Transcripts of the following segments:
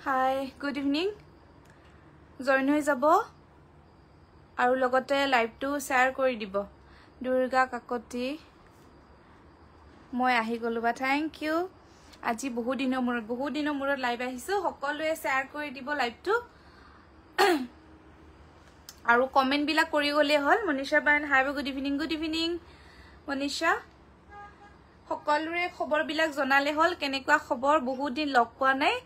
Hi, good evening. Join হৈ যাব আৰু লগতে লাইভটো শেয়াৰ কৰি দিব দুৰ্গা কাকতি মই আহি গলো বা থ্যাংক ইউ আজি বহু দিনৰ মূৰত লাইভ আহিছো সকলোৱে শেয়াৰ কৰি দিব লাইভটো আৰু কমেন্ট বিলাক কৰি গলে হল মনীষা বান হাই গুড ইভিনিং মনীষা সকলোৰে খবৰ বিলাক জনালে হল কেনেকুৱা খবৰ বহুত দিন লগ পোৱা নাই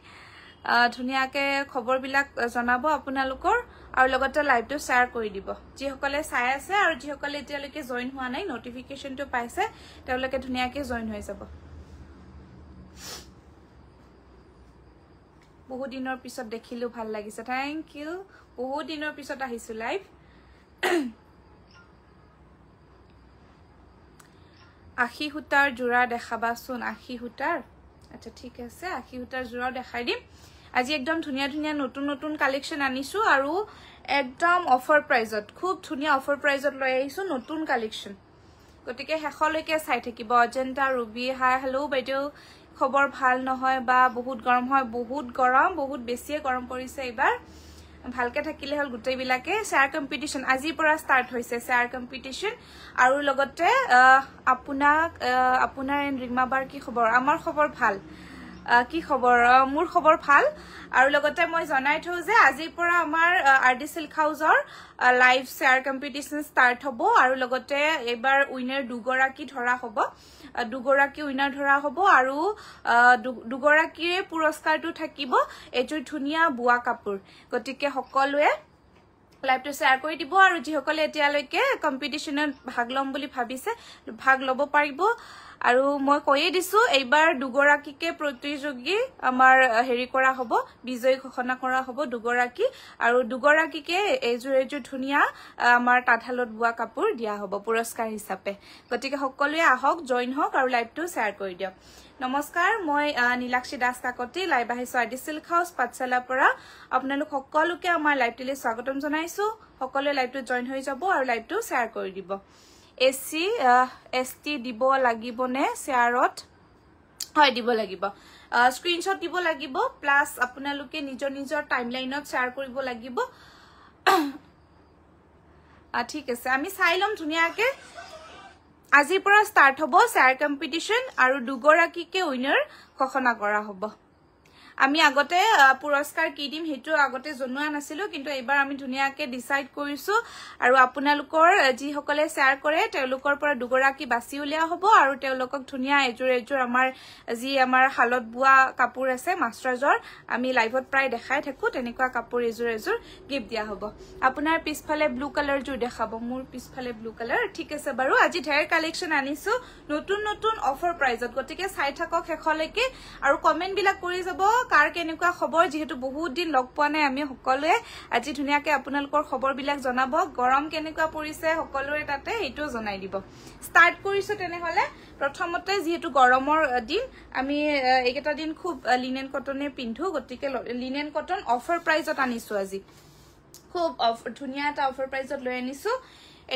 ধুনিয়াকে খবৰ বিলাক জনাব আপোনালোকৰ আৰু লগতে লাইভটো শেয়াৰ কৰি দিব যি সকলে চাই আছে আৰু যি সকলে এতিয়ালৈকে জয়েন হোৱা নাই নটিফিকেশনটো পাইছে তেওঁলোকে ধুনিয়াকে জয়েন হৈ যাব বহু দিনৰ পিছত দেখিলো ভাল লাগিছে থ্যাংক ইউ বহু দিনৰ পিছত আহিছো লাইভ আখি হুটাৰ জোৰা দেখাবাচোন আখি হুটাৰ আচ্ছা ঠিক আছে আখি হুটাৰ জোৰা দেখাই দিম আজি একদম ধুনিয়া নতুন কালেকশন আনিছো আৰু একদম অফাৰ প্ৰাইজত খুব ধুনিয়া অফাৰ প্ৰাইজত লৈ আহিছো নতুন কালেকশন গটিকে হেখলৈকে চাই থাকিব অজন্তা ৰুবি হাই হেল্ল বাইদেউ খবৰ ভাল নহয় বা বহুত গৰম হয় বহুত গৰম বহুত বেছিয়ে গৰম পৰিছে এবাৰ ভালকে থাকিলে হল গুটেই বিলাকে শেয়াৰ কম্পিটিশন আজিৰ পৰা স্টাৰ্ট হৈছে শেয়াৰ কম্পিটিশন আৰু লগতে আপোনাৰ ৰিমাবাৰ কি খবৰ আমাৰ খবৰ ভাল কি খবৰ মোৰ খবৰ ভাল আৰু লগতে মই জনাই থও যে আজিৰ পৰা আমাৰ আৰডি সিল্ক হাউসৰ লাইভ শেয়াৰ কম্পিটিশন স্টাৰ্ট হ'ব আৰু লগতে এবাৰ উইনাৰ দুগৰাকী ধৰা হ'ব দুগৰাকী উইনাৰ ধৰা হ'ব আৰু দুগৰাকীৰ পুৰস্কাৰটো থাকিব এজোৰ ধুনিয়া বুৱা কাপোৰ গটিকে সকলোৱে লাইভটো শেয়াৰ কৰি দিব আৰু যি সকলে এতিয়ালৈকে কম্পিটিশনত ভাগ লম বুলি ভাবিছে ভাগ লব পাৰিব আৰু মই কৈয়ে দিছো এইবাৰ দুগৰাকীকে প্ৰতিযোগী আমাৰ হেৰি কৰা হ'ব বিজয়ী ঘোষণা কৰা হ'ব দুগৰাকী আৰু দুগৰাকীকে এজোৰ ধুনিয়া আমাৰ তাঁতশালত বোৱা কাপোৰ দিয়া হ'ব পুৰস্কাৰ হিচাপে গতিকে সকলোৱে আহক জয়েন হওক আৰু লাইভটো শেয়াৰ কৰি দিয়ক নমস্কাৰ মই নীলাক্ষী দাস কাকতি লাইভ আহিছো আৰডি সিল্ক হাউস পাঠশালাৰ পৰা আপোনালোক সকলোকে আমাৰ লাইভটোলৈ স্বাগতম জনাইছো সকলোৱে লাইভটো জয়েন হৈ যাব আৰু লাইভটো শেয়াৰ কৰি দিব এসটি দিব লাগিব নে শেয়াৰত হয় দিব লাগিব স্ক্ৰিনশ্বট দিব লাগিব প্লাস আপোনালোকে নিজৰ টাইমলাইনত শেয়াৰ কৰিব লাগিব ঠিক আছে আমি চাই লম ধুনিয়াকে আজিৰ পৰা স্টাৰ্ট হ'ব শেয়াৰ কম্পিটিশন আৰু দুগৰাকীকে উইনাৰ ঘোষণা কৰা হ'ব আমি আগতে পুৰস্কাৰ কি দিম হেতু আগতে জনোৱা নাছিলো কিন্তু এবাৰ আমি ধুনিয়াকে ডিসাইড কৰিছো আৰু আপোনালোকৰ যি সকলে শেয়াৰ কৰে তেওঁলোকৰ পৰা দুগৰাকী বাছি উলিয়া হ'ব আৰু তেওঁলোকক ধুনিয়া এজোৰ আমাৰ যি আমাৰ হালত বুৱা কাপোৰ আছে মাস্টাৰজৰ আমি লাইভত প্ৰায় দেখাই থাকো তেনেকুৱা কাপোৰ এজোৰ গিফট দিয়া হ'ব আপোনাৰ পিছফালে ব্লু কালাৰ জোৰ দেখাব মোৰ পিছফালে ব্লু কালাৰ ঠিক আছে বাৰু আজি ঢেৰ কালেকশন আনিছো নতুন অফাৰ প্ৰাইজত গটিকে চাই থাকক হেখলৈকে আৰু কমেন্ট বিলাক কৰি যাব কাৰ কেনেকুৱা খবৰ যেহেতু বহুত দিন লগ পোৱা নাই আমি সকলোৱে আজি ধুনিয়াকে আপোনালোকৰ খবৰ বিলাক জনাব গৰম কেনেকুৱা পৰিছে সকলোৰে তাতে এইটো জনাই দিব স্টাৰ্ট কৰিছো তেনেহলে প্ৰথমতে যেহেতু গৰমৰ দিন আমি এইকেটা দিন খুব লিনেন কটনে পিন্ধো গটিকে লিনেন কটন অফাৰ প্ৰাইজত আনিছো আজি খুব ধুনিয়া এটা অফাৰ প্ৰাইজত লৈ আনিছো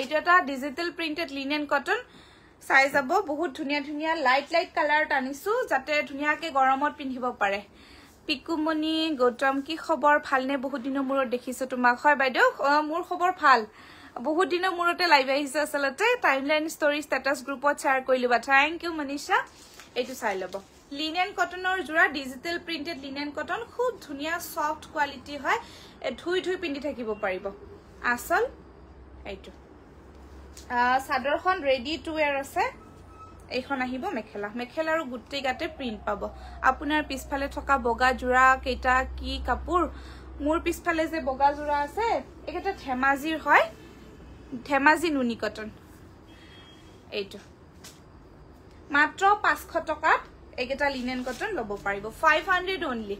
এইটো এটা ডিজিটাল প্ৰিন্টেড লিনেন কটন চাই যাব বহুত ধুনিয়া লাইট কালাৰত আনিছো যাতে ধুনিয়াকে গৰমত পিন্ধিব পাৰে পিকুমনি গৌতম কি খবৰ ভালনে বহুত দিনৰ মূৰত দেখিছো তোমাক হয় বাইদেউ মোৰ খবৰ ভাল বহুত দিনৰ মূৰতে লাইভ আহিছে আসলতে টাইমলাইন ষ্টৰী ষ্টেটাস গ্ৰুপত শেয়াৰ কৰিলো বা থ্যাংক ইউ মনীষা এইটো চাই লব লিনেন কটনৰ জোৰা ডিজিটাল প্ৰিন্টেড লিনেন কটন খুব ধুনিয়া সফট কোৱালিটি হয় ধুই পিন্ধি থাকিব পাৰিব আসল এইটো সাদৰখন ৰেডি টু ওয়্যাৰ আছে এইখন আহিব মেখেলা আৰু গুটেই গাতে প্ৰিন্ট পাব আপোনাৰ পিছফালে থকা বগা জোৰা কেটা কি কাপোৰ মোৰ পিছফালে যে বগা জোৰা আছে এটা ধেমাজিৰ হয় ধেমাজি নুনি কটন এইটো মাত্ৰ 500 টকাত এইটা লিনেন কটন লব পাৰিব 500 অনলি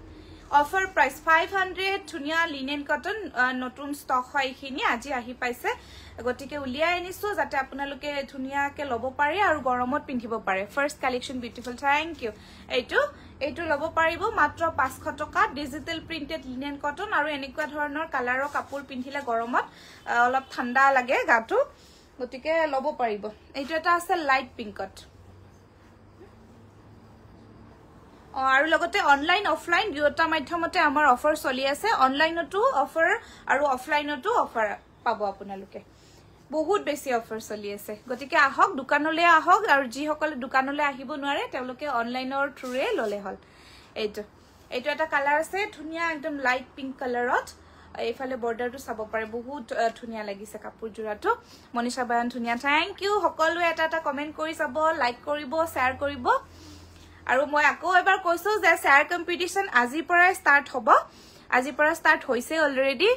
অফাৰ প্ৰাইস 500 ধুনিয়া লিনেন কটন নতুন ষ্টক হয় এইখিনি আজি আহি পাইছে গটিকে উলিয়াই আনিছো যাতে আপোনালোকে ধুনিয়াকে লব পাৰে আৰু গৰমত পিন্ধিব পাৰে first collection beautiful thank you এইটো লব পাৰিব মাত্ৰ 500 টকা ডিজিটাল প্ৰিন্টেড লিনেন কটন আৰু এনেকুৱা ধৰণৰ কালাৰৰ কাপোৰ পিন্ধিলে গৰমত অলপ ঠাণ্ডা লাগে গাটো গটিকে লব পাৰিব এইটো এটা আছে লাইট পিংকত আৰু লগতে অনলাইন অফলাইন দুয়োটা মাধ্যমতে আমাৰ অফাৰ চলি আছে অনলাইনতো অফাৰ আৰু অফলাইনতো অফাৰ পাব আপোনালোকে বহুত বেছি অফাৰ চলি আছে গতিকে আহক দোকানলৈ আহক আৰু যিসকলে দোকানলৈ আহিব নোৱাৰে তেওঁলোকে অনলাইনৰ থ্ৰুৰে ললে হল এইটো এটা কালাৰ আছে ধুনিয়া একদম লাইট পিংক কালাৰত এইফালে বৰ্ডাৰটো চাব পাৰে বহুত ধুনিয়া লাগিছে কাপোৰ জোৰাটো মনিষা বায়ন ধুনিয়া থ্যাংক ইউ সকলোৱে এটা কমেন্ট কৰি চাব লাইক কৰিব শেয়াৰ কৰিব আৰু মই আকৌ এবাৰ কৈছো যে শেয়াৰ কম্পিটিশন আজিৰ পৰা ষ্টাৰ্ট হ'ব আজিৰ পৰা ষ্টাৰ্ট হৈছে অলৰেডি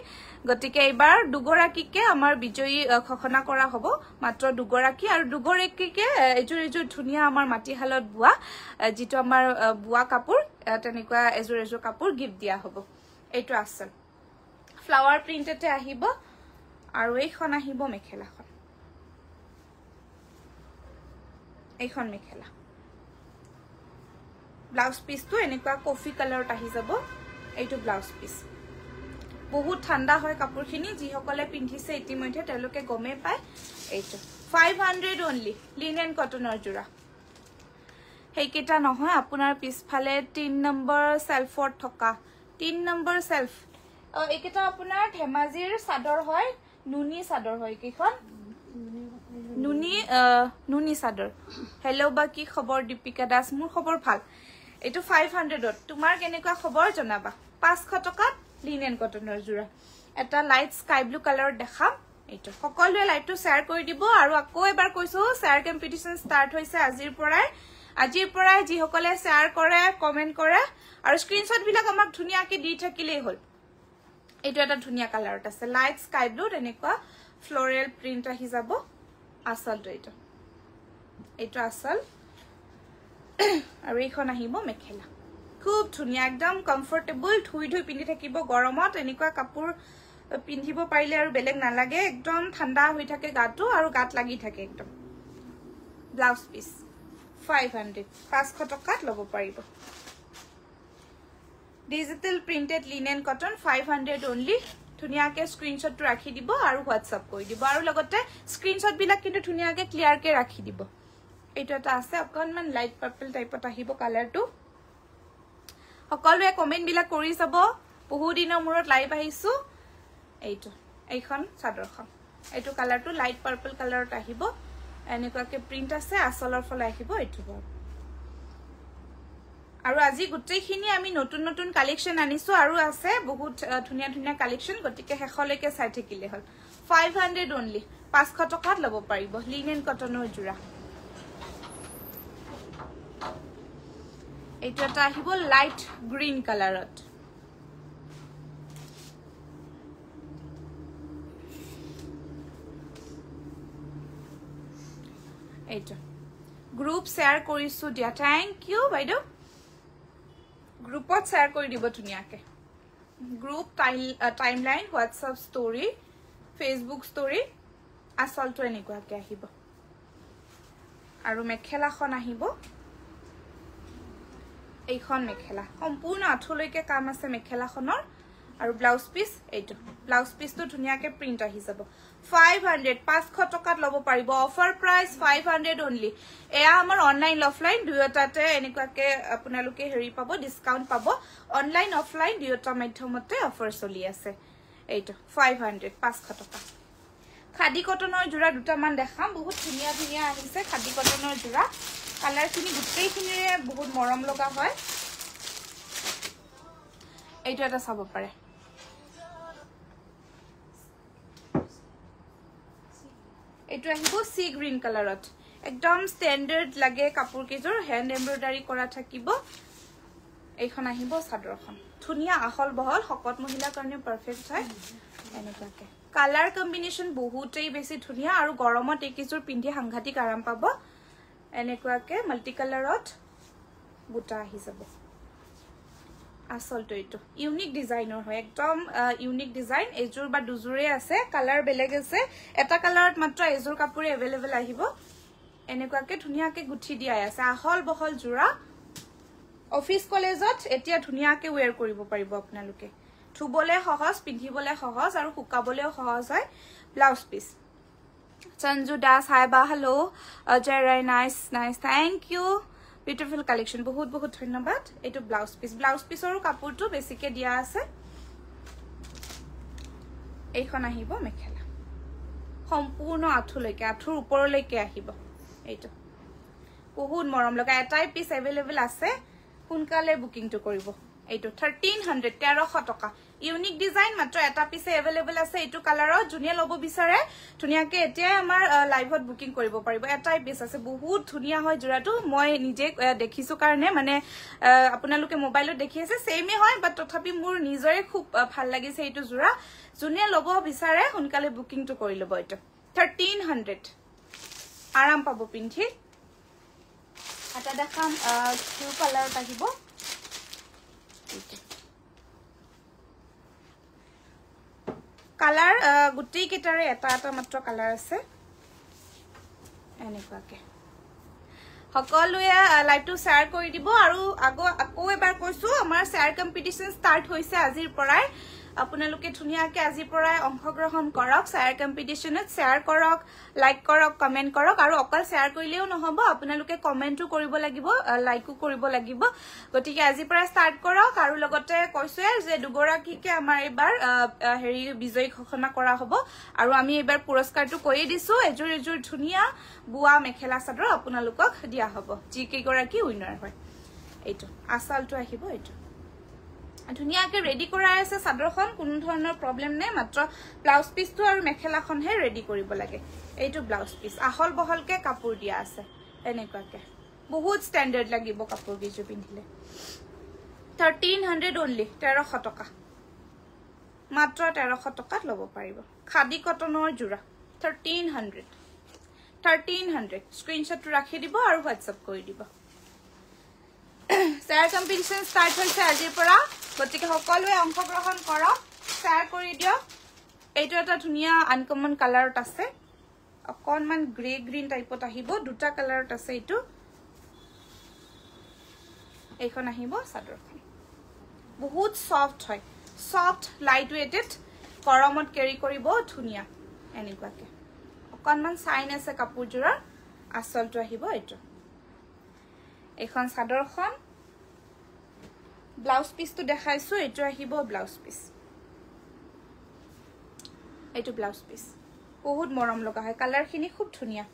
গতিকে এবাৰ দুগৰাকীকে আমাৰ বিজয়ী ঘোষণা কৰা হ'ব মাত্ৰ দুগৰাকী আৰু দুগৰাকীকে এজোৰ ধুনিয়া আমাৰ মাটিহালত বুৱা যেটো আমাৰ বুৱা কাপোৰ তেনেকুৱা এজোৰ কাপোৰ গিফট দিয়া হ'ব এইটো আসল ফ্লাৱাৰ প্ৰিন্টেতে আহিব আৰু এইখন আহিব মেখেলাখন এইখন মেখেলা ব্লাউজ পিসটো এনেকুৱা কফি কালাৰত আহি যাব এইটো ব্লাউজ পিস বহুত ঠাণ্ডা হয় কাপোৰখিনি যিসকলে পিন্ধিছে ইতিমধ্যে তেওঁলোকে গমে পায় এইটো 500 অনলি লিনেন কটনৰ জোৰা হেইকেটা নহয় আপোনাৰ পিছফালে 3 নম্বৰ সেলফত থকা 3 নম্বৰ সেলফ এইকেটা আপোনাৰ ধেমাজিৰ চাদৰ হয় নুনি চাদৰ হয় কিখন নুনি চাদৰ হেল্ল বাকি খবৰ দীপিকা দাস মোৰ খবৰ ভাল এইটো 500ত তোমাৰ কেনেকুৱা খবৰ জনাবা 500 টকাত লিনেন কটনৰ জোৰা এটা লাইট স্কাই ব্লু কালাৰ দেখাম এইটো সকলোৱে লাইটটো শেয়াৰ কৰি দিব আৰু আকৌ এবাৰ কৈছো শেয়াৰ কম্পিটিশন ষ্টাৰ্ট হৈছে আজিৰ পৰাই যিসকলে শেয়াৰ কৰে কমেন্ট কৰে আৰু স্ক্ৰিনশ্বট বিলাক আমাক ধুনিয়াকে দি থাকিলেই হল এইটো এটা ধুনিয়া কালাৰত আছে লাইট স্কাই ব্লু এনেকুৱা ফ্লোৰেল প্ৰিন্ট আহি যাব আসলটো এইটো আসল আৰু এইখন আহিব মেখেলা খুব ধুনিয়া একদম কমফৰ্টেবল ধুই পিন্ধি থাকিব গৰমত এনেকুৱা কাপোৰ পিন্ধিব পাৰিলে আৰু বেলেগ নালাগে একদম ঠাণ্ডা হৈ থাকে গাটো আৰু গাত লাগি থাকে একদম ব্লাউজ পিস 500 টকাত ল'ব পাৰিব digital printed linen cotton 500 only ধুনিয়াকে স্ক্ৰিনশ্বটটো ৰাখি দিব আৰু হোৱাটসঅ্যাপ কৰি দিব আৰু লগতে স্ক্ৰিনশ্বট বিলাক কিন্তু ধুনিয়াকে ক্লিয়াৰকে ৰাখি দিব এইটো এটা আছে অকনমান লাইট পাৰ্পল টাইপত আহিব কালাৰটো সকলোৱে কমেন্ট বিলাক কৰি চাব বহু দিনৰ মূৰত লাইভ আহিছো এইখন চাদৰখন এইটো কালাৰটো লাইট পাৰ্পল কালাৰত আহিব এনেকুৱাকে প্ৰিন্ট আছে আসলৰ ফলে আহিব এইটো আৰু আজি গুটেইখিনি আমি নতুন কালেকশন আনিছো আৰু আছে বহুত ধুনিয়া কালেকশন গতিকে হেখলৈকে চাই থাকিলে হল 500 অনলি 500 টকাত ল'ব পাৰিব লিনেন কটনৰ জোৰা এইটো এটা আহিব লাইট গ্ৰীন কালাৰত এইটো গ্ৰুপ শেয়াৰ কৰিছো দিয়া থ্যাংক ইউ বাইদেউ গ্ৰুপত শেয়াৰ কৰি দিব ধুনিয়াকে group timeline WhatsApp story Facebook story আসলটো এনেকুৱাকে আহিব আৰু মেখেলাখন আহিব এইখন মেখেলা সম্পূৰ্ণ আঠলৈকে কাম আছে মেখেলাখনৰ আৰু ব্লাউজ পিস এইটো ব্লাউজ পিসটো ধুনিয়াকে প্ৰিন্ট আহি যাব 500 টকাত ল'ব পাৰিব অফাৰ প্ৰাইস 500 অনলি এয়া আমাৰ অনলাইন অফলাইন দুয়োটাতে এনেকুৱাকে আপোনালোকে হেৰি পাব ডিসকাউন্ট পাব অনলাইন অফলাইন দুয়োটা মাধ্যমতে অফাৰ চলি আছে এইটো 500 টকা খাদি কটনৰ জোৰা দুটামান দেখাম বহুত ধুনিয়া আহিছে খাদি কটনৰ জোৰা কালাৰখিনি গুটেইখিনিৰে বহুত মৰম লগা হয় এইটো এটা চাব পাৰে এইটো আহিব সি গ্ৰীন কালাৰত একদম স্ট্যান্ডাৰ্ড লাগে কাপোৰ কেজৰ হ্যান্ড এমব্ৰয়ডাৰী কৰা থাকিব এইখন আহিব চাদৰখন ধুনিয়া আহল বহল শকত মহিলাৰ কাৰণে পাৰফেক্ট হয় এনেকুৱাকে কালাৰ কম্বিনেশন বহুতেই বেছি ধুনিয়া আৰু গৰমত এইকেজোৰ পিন্ধি সাংঘাতিক আৰাম পাব এনেকুৱাকে মাল্টি কালাৰত বুটা আহি যাব আসলটো এইটো ইউনিক ডিজাইনৰ হয় একদম ইউনিক ডিজাইন এজোৰ বা দুজোৰে আছে কালাৰ বেলেগ আছে এটা কালাৰত মাত্ৰ এজোৰ কাপোৰে এভেইলেবল আহিব এনেকুৱাকে ধুনিয়াকে গুঠি দিয়াই আছে আহল বহল জোৰা অফিস কলেজত এতিয়া ধুনিয়াকে ওয়্যাৰ কৰিব পাৰিব আপোনালোকে ধুবলে সহজ পিন্ধিবলে সহজ আৰু শুকাবলেও সহজ হয় blouse piece Sanju Das hi বা hello Ajay Roy nice thank you beautiful collection বহুত বহুত ধন্যবাদ এইটো ব্লাউজ পিছৰো কাপোৰটো বেছিকে দিয়া আছে এইখন আহিব মেখেলা সম্পূৰ্ণ আঁঠুলৈকে আঁঠুৰ ওপৰলৈকে আহিব এইটো বহুত মৰম লগা এটাই পিস अवेलेबल আছে সোনকালে বুকিংটো কৰিব এইটো 1300 1300 টকা ইউনিক ডিজাইন মাত্ৰ এটা পিসে अवेलेबल আছে এইটো কালাৰত জুনিয়া লব বিচাৰে ধুনিয়াকে এতিয়া আমাৰ লাইভত বুকিং কৰিব পাৰিব এটাই পিস আছে বহুত ধুনিয়া হয় জোৰাটো মই নিজে দেখিছো কাৰণে মানে আপোনালোকে মোবাইলত দেখি আছে সেমে হয় বাট তথাপি মোৰ নিজৰে খুব ভাল লাগিছে এইটো জোৰা জুনিয়া লব বিচাৰে সোনকালে বুকিংটো কৰি লব এইটো 1300 আৰাম পাব পিন্ধি এটা দেখাম ব্লু কালাৰত আহিব কালাৰ গুটি কেটাৰে এটা মাত্ৰ কালাৰ আছে এনেকুৱাকে সকলোৱে লাইভটো শেয়াৰ কৰি দিব আৰু আকৌ এবাৰ কৈছো আমাৰ শেয়াৰ কম্পিটিশন ষ্টাৰ্ট হৈছে আজিৰ পৰাই আপোনালোকে ধুনিয়াকে আজিৰ পৰাই অংশগ্ৰহণ কৰক শেয়াৰ কম্পিটিশনত শেয়াৰ কৰক লাইক কৰক কমেন্ট কৰক আৰু অকল শেয়াৰ কৰিলেও নহব আপোনালোকে কমেন্টও কৰিব লাগিব লাইকও কৰিব লাগিব গতিকে আজিৰ পৰাই ষ্টাৰ্ট কৰক আৰু লগতে কৈছো যে দুগৰাকীকে আমাৰ এবাৰ হেৰি বিজয়ী ঘোষণা কৰা হ'ব আৰু আমি এবাৰ পুৰস্কাৰটো কৰি দিছো এজোৰ ধুনিয়া বুৱা মেখেলা চাদৰ আপোনালোকক দিয়া হ'ব যি কেইগৰাকী উইনাৰ হয় এইটো আসালটো আহিব এইটো ধুনিয়াকে ৰেডি কৰা আছে চাদৰখন কোনো ধৰণৰ প্ৰবলেম নাই মাত্ৰ ব্লাউজ পিসটো আৰু মেখেলাখনহে ৰেডি কৰিব লাগে এইটো ব্লাউজ পিস আহল বহলকে কাপোৰ দিয়া আছে এনেকুৱাকে বহুত ষ্টেণ্ডাৰ্ড লাগিব কাপোৰ কিজো পিন্ধিলে 1300 অনলি 1300 টকা মাত্ৰ 1300 টকাত লব পাৰিব খাদি কটনৰ জোৰা 1300 স্ক্ৰিনশ্বট ৰাখি দিব আৰু হোৱাটসএপ কৰি দিব শেয়াৰ কম্পিটিশন ষ্টাৰ্ট হৈছে আজিৰ পৰা গতিকে সকলোৱে অংশগ্ৰহণ কৰক শেয়াৰ কৰি দিয়ক এইটো এটা ধুনিয়া আনকমন কালাৰত আছে অকনমান গ্ৰে গ্ৰীন টাইপত আহিব দুটা কালাৰত আছে এইটো এইখন আহিব চাদৰখন বহুত সফট হয় সফট লাইট ওয়েটেড গৰমত কেৰি কৰিব ধুনিয়া এনেকুৱাকে অকনমান সাইন আছে কাপোৰজোৰৰ আচলটো আহিব এইটো এখন চাদৰখন ব্লাউজ পিসটো দেখাইছো এইটো আহিব ব্লাউজ পিস এইটো ব্লাউজ পিস বহুত মৰম লগা হয় কালাৰখিনি খুব ধুনিয়া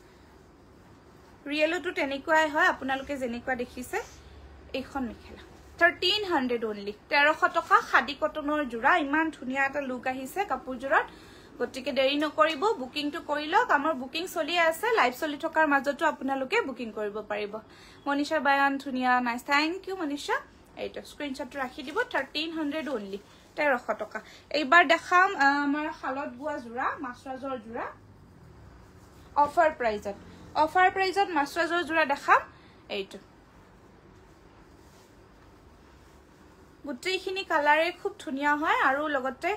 ৰিয়েলটো তেনেকুৱাই হয় আপোনালোকে যেনেকুৱা দেখিছে এইখন মেখেলা 1300 অনলি 1300 টকা খাদি কটনৰ জোৰা ইমান ধুনিয়া এটা লুক আহিছে কাপোৰজোৰত গতিকে দেৰি নকৰিব বুকিংটো কৰি লওক আমাৰ বুকিং চলি আছে লাইভ চলি থকাৰ মাজতো আপোনালোকে বুকিং কৰিব পাৰিব মনিষা বায়ান ধুনিয়া নাইস থ্যাংক ইউ মনিষা এইটো স্ক্ৰিনশ্বট ৰাখি দিব 1300 অনলি 1300 টকা এইবাৰ দেখাম আমাৰ হালত গুৱা জোৰা মাছৰাজৰ জোৰা অফাৰ প্ৰাইজত মাছৰাজৰ জোৰা দেখাম এইটো গুটিখিনি কালাৰে খুব ধুনিয়া হয় আৰু লগতে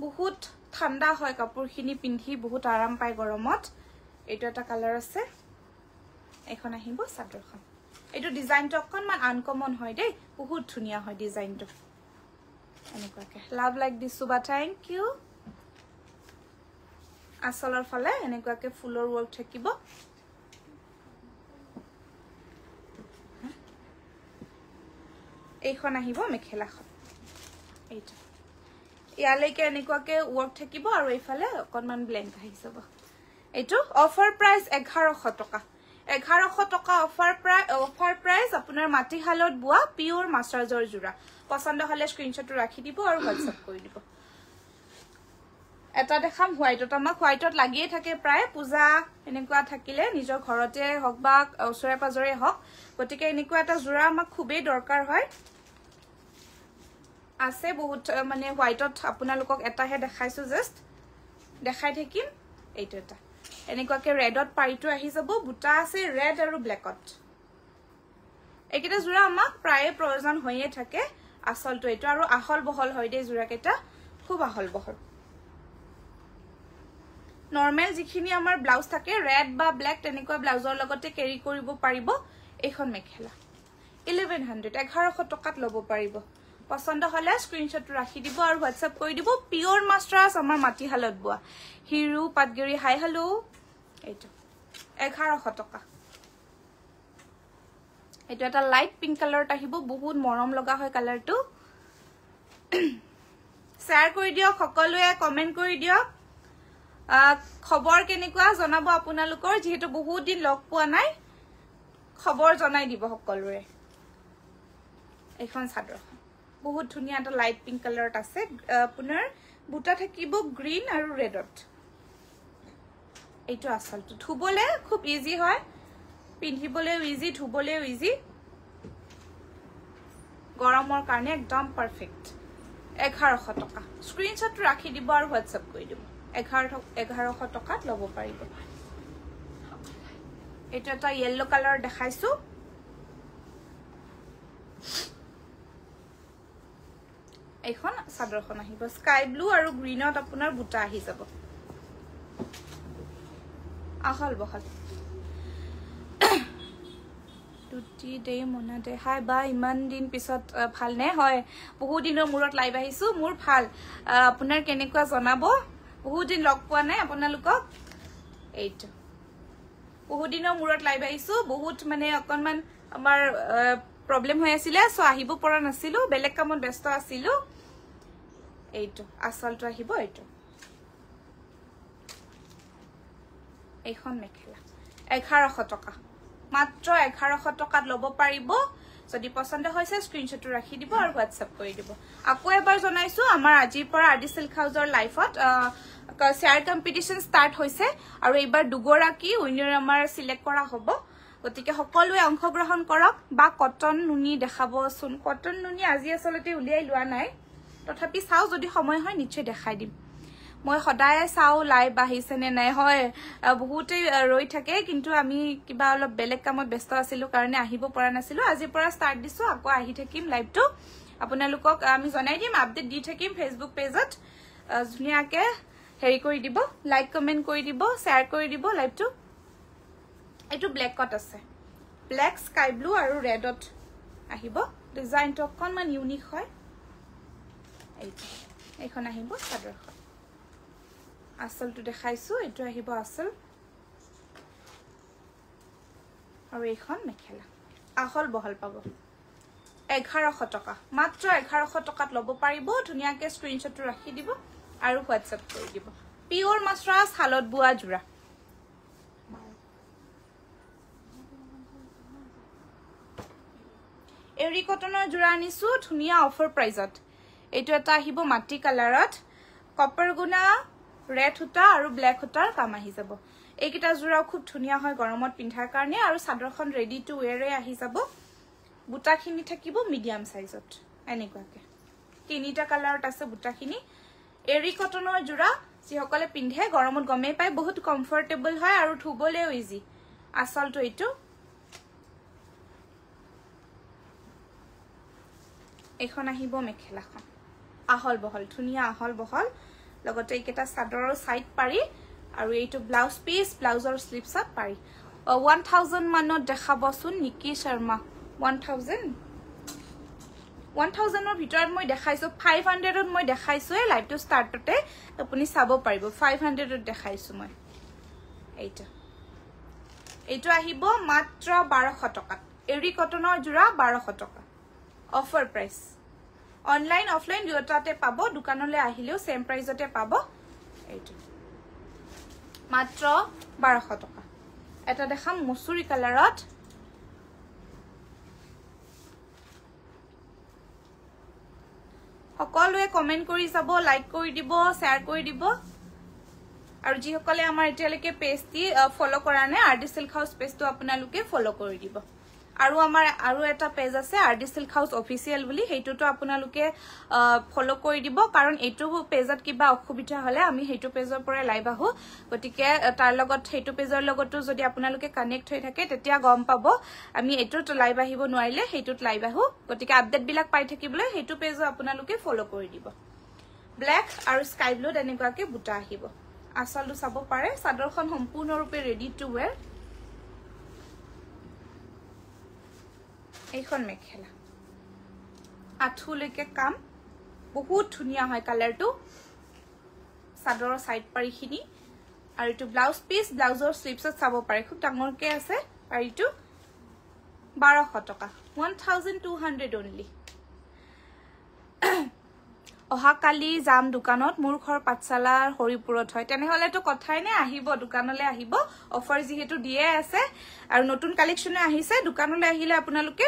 বহুত ঠাণ্ডা হয় কাপোৰখিনি পিন্ধি বহুত আৰাম পায় গৰমত এইটো এটা কালাৰ আছে এখন আহিব চাদৰখন এইটো ডিজাইনটো অকনমান আনকমন হয় দেই বহুত ধুনিয়া হয় ডিজাইনটো এনেকুৱাকে লাভ লাইক দিছো বা থ্যাংক ইউ আসলৰ ফালে এনেকুৱাকে ফুলৰ ওৱৰ্ক থাকিব এইখন আহিব মেখেলাখন এইটো ইয়ালৈকে এনেকুৱাকে ওৱৰ্ক থাকিব আৰু এইফালে অকনমান ব্লেংক আহি যাব এইটো অফাৰ প্ৰাইস 1100 টকা 1100 টকা অফাৰ প্ৰাইস আপোনাৰ মাটিহালত বুৱা পিওৰ মাছৰাজৰ জোৰা পছন্দ হলে স্ক্ৰিনশ্বট ৰাখি দিব আৰু হোৱাটসএপ কৰি দিব এটা দেখাম হোৱাইটত আমাক হোৱাইটত লাগিয়ে থাকে প্ৰায় পূজা এনেকুৱা থাকিলে নিজৰ ঘৰতে হক বা ওচৰে পাজৰে হক গতিকে এনেকুৱা এটা জোৰা আমাক খুবেই দৰকাৰ হয় আছে বহুত মানে হোৱাইটত আপোনালোকক এটাহে দেখাইছো জাস্ট দেখাই থাকিম এইটো এটা এনেকুৱাকে ৰেডত পাইটো আহি যাব বুটা আছে ৰেড আৰু ব্ল্যাকত একেটা জোৰা আমাক প্ৰায় প্ৰয়োজন হৈয়ে থাকে আসলটো এইটো আৰু আহল বহল হয় দে জোৰা কেটা খুব আহল বহল নৰমাল যিখিনি আমাৰ ব্লাউজ থাকে ৰেড বা ব্ল্যাক তেনেকুৱা ব্লাউজৰ লগতে কেৰি কৰিব পাৰিব এইখন মেখেলা 1100 টকাত লব পাৰিব পছন্দ হলে স্ক্ৰিনশ্বট ৰাখি দিব আৰু হোৱাটসএপ কৰি দিব পিওৰ মাস্টাৰ্স আমাৰ মাটিহালত বুৱা হিৰু পাটগৰি হাই হেল্ল এইটো 1100 টকা এইটো এটা লাইট পিংক কালাৰত আহিব বহুত মৰম লগা হয় কালাৰটো শেয়াৰ কৰি দিয়ক সকলোৱে কমেন্ট কৰি দিয়ক খবৰ কেনেকুৱা জনাব আপোনালোকৰ যেহেতু বহুত দিন লগ পোৱা নাই খবৰ জনাই দিব সকলোৰে এখন চাদৰ বহুত ধুনীয়া এটা লাইট পিংক কালাৰত আছে আপোনাৰ বুটা থাকিব গ্ৰীন আৰু ৰেডত এইটো আচলটো ধুবলে খুব ইজি হয় পিন্ধিবলেও ইজি ধুবলেও ইজি গৰমৰ কাৰণে একদম পাৰফেক্ট 1100 টকা স্ক্ৰিনশ্বট ৰাখি দিব আৰু হোৱাটসএপ কৰি দিব 1100 টকাত ল'ব পাৰিব এটা এটা ইয়েলো কালাৰ দেখাইছো এখন চাদৰখন আহিব স্কাই ব্লু আৰু গ্ৰীনত আপোনাৰ বুটা আহি যাব আহল বহল টুটি দে মনা দে হাই বা ইমান দিন পিছত ভাল নে হয় বহুত দিনৰ মূৰত লাইভ আহিছো মোৰ ভাল আপোনাৰ কেনেকুৱা জনাব বহুত দিন লগ পোৱা নাই আপোনালোকক এইটো বহুত দিনৰ মূৰত লাইভ আহিছো বহুত মানে অকনমান আমাৰ প্ৰবলেম হৈ আছিল সো আহিব পৰা নাছিলো বেলেগ কামত ব্যস্ত আছিলো এইটো আচলটো আহিব এইটো এইখন মেখেলা 1100 টকা মাত্ৰ 1100 টকাত ল'ব পাৰিব যদি পছন্দ হৈছে স্ক্ৰিনশ্বটটো ৰাখি দিব আৰু হোৱাটসএপ কৰি দিব আকৌ এবাৰ জনাইছো আমাৰ আজিৰ পৰা আৰডি সিল্ক হাউজৰ লাইফত শেয়াৰ কম্পিটিশন ষ্টাৰ্ট হৈছে আৰু এইবাৰ দুগৰাকী উইনাৰ আমাৰ সিলেক্ট কৰা হ'ব গতিকে সকলোৱে অংশগ্ৰহণ কৰক বা কটন নুনি দেখাবচোন কটন নুনি আজি আসলতে উলিয়াই লোৱা নাই তথাপি চাও যদি সময় হয় নিশ্চয় দেখাই দিম মই সদায় চাও লাইভ আহিছে নে নাই হয় বহুতে ৰৈ থাকে কিন্তু আমি কিবা অলপ বেলেগ কামত ব্যস্ত আছিলো কাৰণে আহিব পৰা নাছিলো আজিৰ পৰা ষ্টাৰ্ট দিছো আকৌ আহি থাকিম লাইভটো আপোনালোকক আমি জনাই দিম আপডেট দি থাকিম ফেসবুক পেজত ধুনিয়াকে হেৰি কৰি দিব লাইক কমেন্ট কৰি দিব শেয়াৰ কৰি দিব লাইভটো এইটো ব্ল্যাকত আছে ব্ল্যাক স্কাই ব্লু আৰু ৰেডত আহিব ডিজাইনটো অকনমান ইউনিক হয় এইখন আহিব চাদৰখন আসলটো দেখাইছো এটো আহিব আসল আৰু এইখন মেখেলা আহল বহল পাব 1100 টকা মাত্ৰ 1100 টকাত ল'ব পাৰিব ধুনিয়াকে স্ক্ৰিনশ্বটটো ৰাখি দিব আৰু হোৱাটসএপ কৰি দিব পিওৰ মাছৰাছ হালত বুৱা জোৰা এৰি কটনৰ জোৰা আনিছো ধুনিয়া অফাৰ প্ৰাইজত এইটো এটা আহিব মাটি কালাৰত কপাৰ গুনা ৰেড হুটা আৰু ব্ল্যাক হুটাৰ কাম আহি যাব এইকিটা জোৰা খুব ধুনিয়া হয় গৰমত পিন্ধাৰ কাৰণে আৰু চাদৰখন ৰেডি টু ওয়্যাৰে আহি যাব বুটাখিনি থাকিব মিডিয়াম সাইজত এনেকুৱাকে তিনিটা কালাৰত আছে বুটাখিনি এৰি কটনৰ জোৰা যিসকলে পিন্ধে গৰমত গমে পায় বহুত কমফৰ্টেবল হয় আৰু ধুবলেও ইজি আসলটো এইটো এখন আহিব মেখেলাখন আহল বহল ধুনিয়া আহল বহল লগতে এইকেটা চাদৰৰ সাইড পাৰি আৰু এইটো ব্লাউজ পিস ব্লাউজৰ স্লিপছত পাৰি 1000 মানত দেখাবচোন নিকি শৰ্মা 1000 ৰ ভিতৰত মই দেখাইছো 500 ত মই দেখাইছো এই লাইভটো ষ্টাৰ্টতে আপুনি চাব পাৰিব 500 ত দেখাইছো মই এইটো আহিব মাত্ৰ 1200 টকাত এৰি কটনৰ জোৰা 1200 টকা অফাৰ প্ৰাইস অনলাইন অফলাইন দুটাতে পাব দোকানলৈ আহিলেও সেম প্ৰাইজতে পাব এইটো মাত্ৰ 1200 টকা এটা দেখাম মসুৰী কালাৰত সকলোৱে কমেন্ট কৰি যাব লাইক কৰি দিব শেয়াৰ কৰি দিব আৰু যিসকলে আমাৰ এতিয়ালৈকে পেজটি ফলো কৰা নাই আৰডি সিল্ক হাউস পেজটো আপোনালোকে ফলো কৰি দিব আৰু আমাৰ আৰু এটা পেজ আছে আৰডি সিল্ক হাউস অফিচিয়েল বুলি হেইটোটো আপোনালোকে ফলো কৰি দিব কাৰণ এইটো পেজত কিবা অসুবিধা হলে আমি হেইটো পেজৰ পৰা লাইভ আহো গতিকে তাৰ লগত হেইটো পেজৰ লগতো যদি আপোনালোকে কানেক্ট হৈ থাকে তেতিয়া গম পাব আমি এইটোত লাইভ আহিব নোৱাৰিলে হেইটোত লাইভ আহো গতিকে আপডেট বিলাক পাই থাকিবলৈ হেইটো পেজও আপোনালোকে ফলো কৰি দিব ব্ল্যাক আৰু স্কাই ব্লু এনেকুৱাকে বুটা আহিব আসলটো চাব পাৰে চাদৰখন সম্পূৰ্ণৰূপে ৰেডি টু ওয়্যাৰ এইখন মেখেলা আঠুলৈকে কাম বহুত ধুনিয়া হয় কালাৰটো চাদৰৰ সাইড পাৰিখিনি আৰু এটো ব্লাউজ পিস ব্লাউজৰ স্লিপছত চাব পাৰে খুব ডাঙৰকে আছে পাৰিটো 1200 টকা 1200 only অহা কালি জাম দোকানত মোৰ ঘৰ পাঠশালাৰ হৰিপুৰত হয় তেনেহলে তো কথাই নে আহিব দোকানলৈ আহিব অফাৰ যিহেতু দিয়ে আছে আৰু নতুন কালেকশনে আহিছে দোকানলৈ আহিলে আপোনালোকে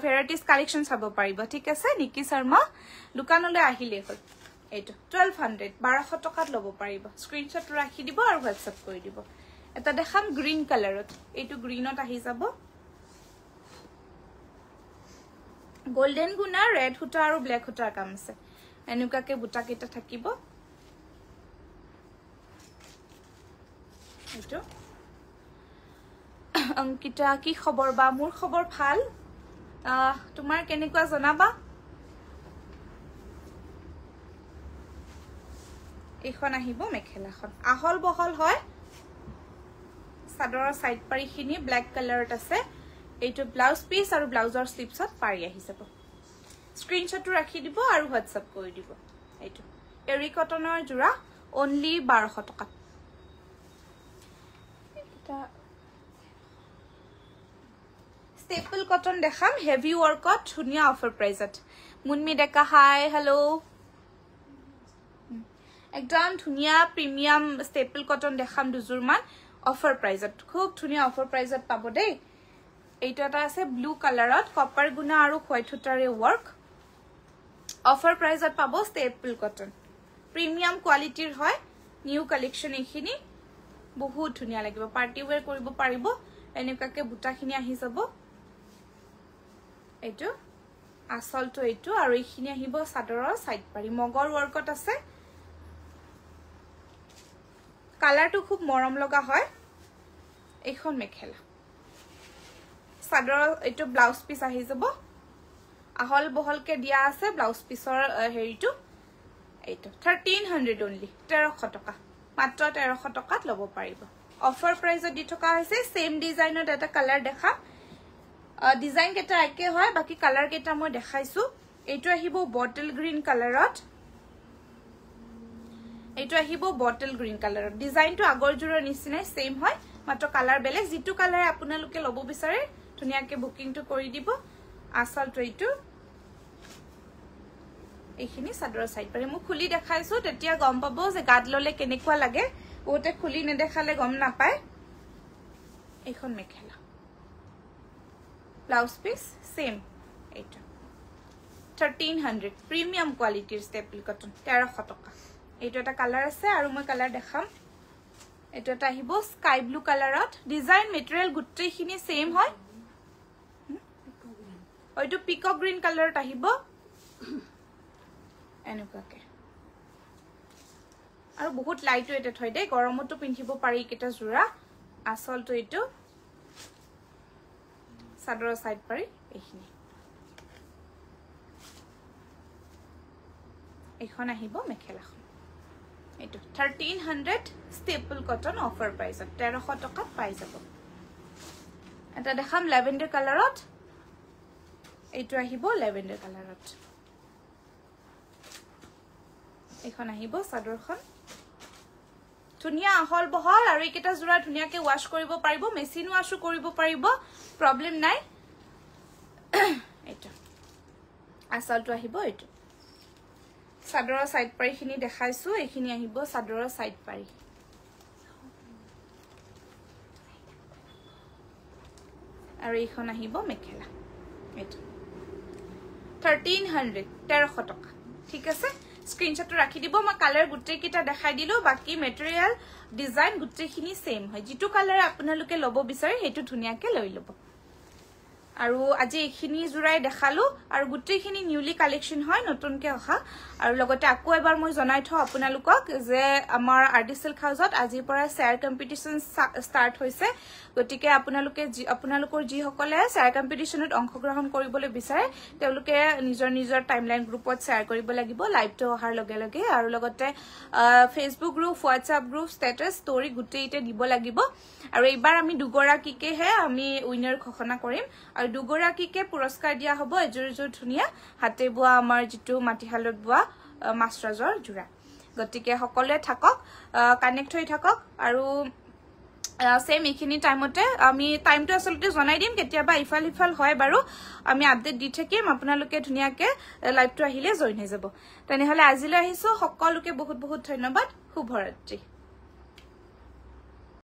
ভেৰাইটিজ কালেকশন চাব পাৰিব ঠিক আছে নিকি শৰ্মা দোকানলৈ আহিলে হ'ল এইটো 1200 টকাত লব পাৰিব স্ক্ৰিনশ্বট ৰাখি দিব আৰু WhatsApp কৰি দিব এটা দেখাম গ্ৰীন কালাৰত এইটো গ্ৰীনত আহি যাব গোল্ডেন গুনা ৰেড হুটা আৰু ব্ল্যাক হুটাৰ কাম আছে এনুকাকে বুটা কেটা থাকিব এইটো অংকিতা কি খবৰ বা মোৰ খবৰ ভাল তোমাৰ কেনেকুৱা জনাবা এখন আহিব মেখেলাখন আহল বহল হয় সাদৰৰ সাইড পাৰিখিনি ব্ল্যাক কালাৰত আছে এইটো ব্লাউজ পিস আৰু ব্লাউজৰ স্লিপছত পাৰি আহি যাব স্ক্ৰিনশ্বট ৰাখি দিব আৰু WhatsApp কৰি দিব এইটো এৰি কটনৰ জোৰা only 1200 টকা এটা staple cotton দেখাম heavy workত ধুনিয়া অফাৰ প্ৰাইজত মুনমি ডেকা হাই হেল্ল একদম ধুনিয়া প্ৰিমিয়াম staple cotton দেখাম দুজুৰমান অফাৰ প্ৰাইজত খুব ধুনিয়া অফাৰ প্ৰাইজত পাব দেই এইটো এটা আছে ব্লু কালাৰত কপাৰ গুনা আৰু হোৱাইট হুটাৰে ওয়াৰ্ক অফাৰ প্ৰাইজত পাব staple cotton প্ৰিমিয়াম কোৱালিটিৰ হয় নিউ কালেকশন এইখিনি বহুত ধুনিয়া লাগিব পাৰ্টি ওয়্যাৰ কৰিব পাৰিব এনেকাকে বুটাখিনি আহি যাব এইটো আসলটো এইটো আৰু এইখিনি আহিব সাদৰৰ সাইড পাৰি মগৰ ওয়াৰ্কত আছে কালাৰটো খুব মৰম লগা হয় এইখন মেখেলা সাদৰৰ এইটো ব্লাউজ পিস আহি যাব আহল বহলকে দিয়া আছে ব্লাউজ পিসৰ হেৰিটো এইটো 1300 only 1300 টকা মাত্ৰ 1300 টকাত লব পাৰিব অফাৰ প্ৰাইজত দি থকা হৈছে সেম ডিজাইনত এটা কালাৰ দেখা ডিজাইন কেটা একে হয় বাকি কালাৰ কেটা মই দেখাইছো এইটো আহিব বটল গ্ৰীন কালাৰত এইটো আহিব বটল গ্ৰীন কালাৰত ডিজাইনটো আগৰ জোৰৰ নিচিনাই সেম হয় মাত্ৰ কালাৰ বেলেগ যেটো কালাৰ আপোনালোকে লব বিচাৰে ধুনিয়াকে বুকিংটো কৰি দিব আসলটো এইটো এইখিনি সাদৰৰ সাইড পাৰি মই খুলি দেখাইছো তেতিয়া গম পাবো যে গাত ললে কেনেকুৱা লাগে ওতে খুলি নেদেখালে গম নাপায় এইখন মেখেলা ব্লাউজ পিস সেম এইটো 1300 প্ৰিমিয়াম কোৱালিটিৰ staple cotton 1300 টকা এইটো এটা কালাৰ আছে আৰু মই কালাৰ দেখাম এইটো এটা আহিব স্কাই ব্লু কালাৰত ডিজাইন মেটেৰিয়েল গুটেইখিনি সেম হয় ওইটো পিকক গ্ৰীন কালাৰত আহিব এনুকাকে আৰু বহুত লাইট ওয়েটেড হয় দে গৰমতো পিন্ধিব পাৰি কেটা জোৰা আসলটো এইটো সাদৰৰ সাইড পাৰি এইখিনি এখন আহিব মেখেলাখন এইটো 1300 staple cotton offer price 1300 টকাত পাই যাব এটা দেখাম ল্যাভেন্ডাৰ কালাৰত এইটো আহিব ল্যাভেন্ডাৰ কালাৰত এখন আহিব সাদৰখন ধুনিয়া আহল বহল আৰু এইকেটা জোৰা ধুনিয়াকে ওয়াশ কৰিব পাৰিব মেচিন ওয়াশো কৰিব পাৰিব প্ৰবলেম নাই এইটো আসলটো আহিব এইটো সাদৰৰ সাইড পাৰিখিনি দেখাইছো এইখিনি আহিব সাদৰৰ সাইড পাৰি আৰু এইখন আহিব মেখেলা এইটো 1300 টকা ঠিক আছে স্ক্ৰিনশ্বট ৰাখি দিব মই কালাৰ গুটেই কিটা দেখাই দিলো বাকি মেটেৰিয়েল ডিজাইন গুটেইখিনি সেম হয় যেটো কালাৰ আপোনালোকে লব বিচাৰে হেতু ধুনিয়াকে লৈ লব আৰু আজি এইখিনি জুৰাই দেখালো আৰু গুটেইখিনি নিউলি কালেকশন হয় নতুনকে অহা আৰু লগতে আকো এবাৰ মই জনাই থও আপোনালোকক যে আমাৰ আৰ্টিসেল হাউসত আজি পৰা শেয়াৰ কম্পিটিশন ষ্টাৰ্ট হৈছে গটিকে আপোনালোকৰ যি সকলে শেয়াৰ কম্পিটিশনত অংশগ্ৰহণ কৰিবলৈ বিচাৰে তেওঁলোকে নিজৰ টাইমলাইন গ্ৰুপত শেয়াৰ কৰিব লাগিব লাইভটো অহাৰ লগে লগে আৰু লগতে ফেসবুক গ্ৰুপ হোৱাটসঅ্যাপ গ্ৰুপ ষ্টেটাস ষ্টৰি গুটেইতে দিব লাগিব আৰু এইবাৰ আমি দুগৰাকীকেহে আমি উইনাৰ ঘোষণা কৰিম আৰু দুগৰাকীকে পুৰস্কাৰ দিয়া হ'ব এজোৰ ধুনিয়া হাতে বুৱা আমাৰ যেটো মাটিহালত বুৱা মাছৰাজৰ জোৰা গটিকে সকলোৱে থাকক কানেক্ট হৈ থাকক আৰু সেম এইখিনি টাইমতে আমি টাইমটো আসলতে জনাই দিম কেতিয়াবা ইফাল ইফাল হয় বাৰু আমি আপডেট দি থাকিম আপোনালোকে ধুনিয়াকে লাইভটো আহিলে জয়েন হৈ যাব তেনেহলে আজিলৈ আহিছো সকলোকে বহুত বহুত ধন্যবাদ শুভৰাত্ৰি